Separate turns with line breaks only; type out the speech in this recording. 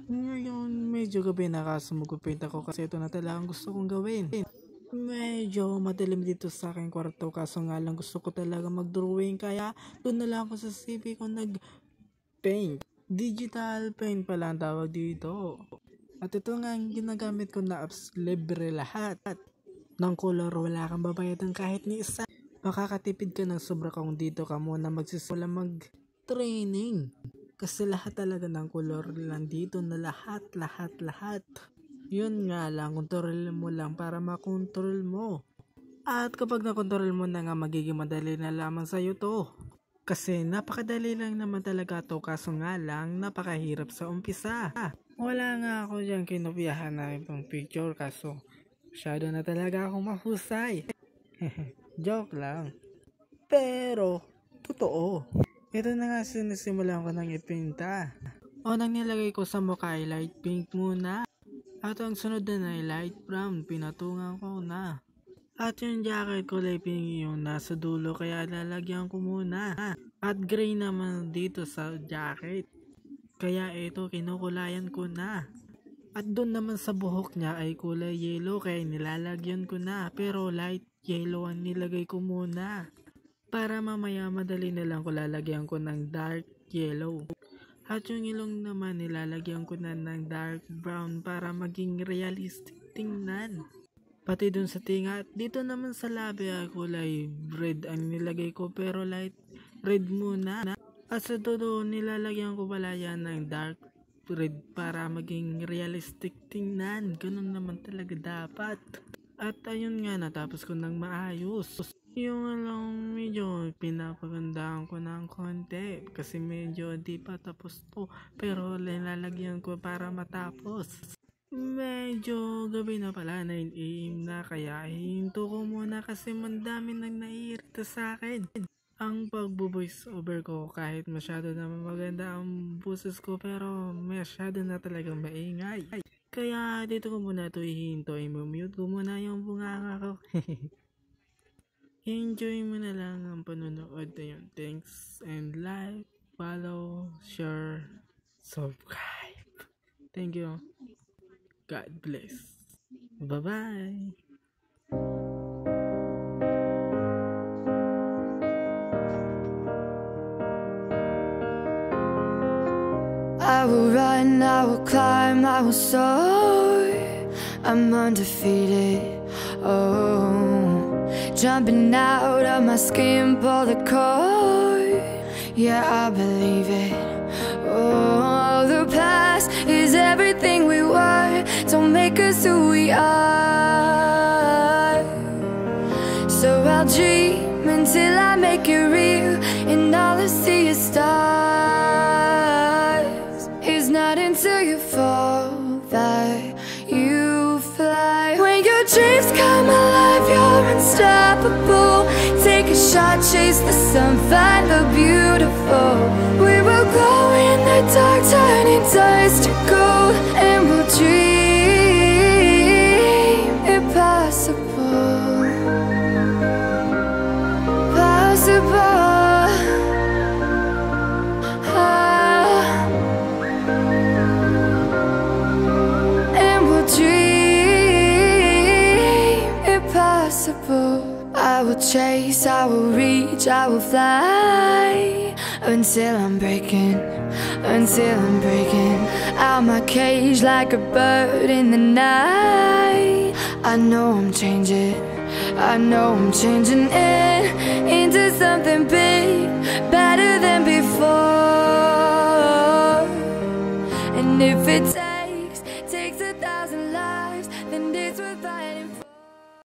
Ngayon, medyo gabi na kasumugupit ako kasi ito na talagang gusto kong gawin. Medyo madilim dito sa aking kwarto kaso nga lang gusto ko talaga mag-drawing kaya doon na lang ako sa CP ko nag-paint. Digital paint pala ang tawag dito. At ito nga ang ginagamit ko na apps, libre lahat. Ng color wala kang babayadan kahit ni isa. Makakatipid ka ng sobra kung dito ka muna magsisimula mag-training. Kasi lahat talaga ng color lang dito na lahat. Yun nga lang, kontrol mo lang para makontrol mo. At kapag nakontrol mo na nga, magiging madali na lamang sa'yo to. Kasi napakadali lang naman talaga to, kaso nga lang, napakahirap sa umpisa. Wala nga ako dyan kinupiyahan na itong picture, kaso masyado na talaga akong mahusay. Joke lang. Pero, totoo. Ito na nga sinisimulan ko ng ipinta. Unang nilagay ko sa mukha ay light pink muna. At ang sunod na ay light brown, pinatungan ko na. At yung jacket kulay pink yung nasa dulo kaya lalagyan ko muna. At gray naman dito sa jacket. Kaya ito kinukulayan ko na. At doon naman sa buhok niya ay kulay yellow kaya nilalagyan ko na. Pero light yellow ang nilagay ko muna. Para mamaya madali na lang ko lalagyan ko ng dark yellow. At yung ilong naman nilalagyan ko na ng dark brown para maging realistic tingnan. Pati dun sa tinga at dito naman sa labi ay kulay red ang nilagay ko pero light red muna. At sa todo nilalagyan ko pala yan ng dark red para maging realistic tingnan. Ganun naman talaga dapat. At ayun nga, natapos ko ng maayos. Yung lang medyo pinapagandaan ko ng konti kasi medyo di pa tapos to pero nilalagyan ko para matapos. Medyo gabi na pala, 9 AM na kaya hihinto ko muna kasi mandami nang naiirita sa akin. Ang pagbo-voice over ko kahit masyado na maganda ang boses ko pero masyado na talagang maingay. Kaya dito ko muna ito hihinto, i-mute ko muna yung bunganga ko. Enjoy mo na lang ang panonood na yun. Thanks and like, follow, share, subscribe. Thank you. God bless. Bye-bye.
I will run, I will climb, I will soar. I'm undefeated. Oh. Jumping out of my skin, pull the cord. Yeah, I believe it. Oh, the past is everything we were. Don't make us who we are. So I'll dream until I make it real, and all I see is stars. It's not until you fall that you fly. When your dreams come alive, you're unstoppable. Take a shot, chase the sun, find the beautiful. We will glow in the dark, turning dust to gold. And we'll dream impossible. Possible. And we'll dream impossible. I will chase, I will reach, I will fly until I'm breaking out my cage like a bird in the night. I know I'm changing into something big, better than before. And if it's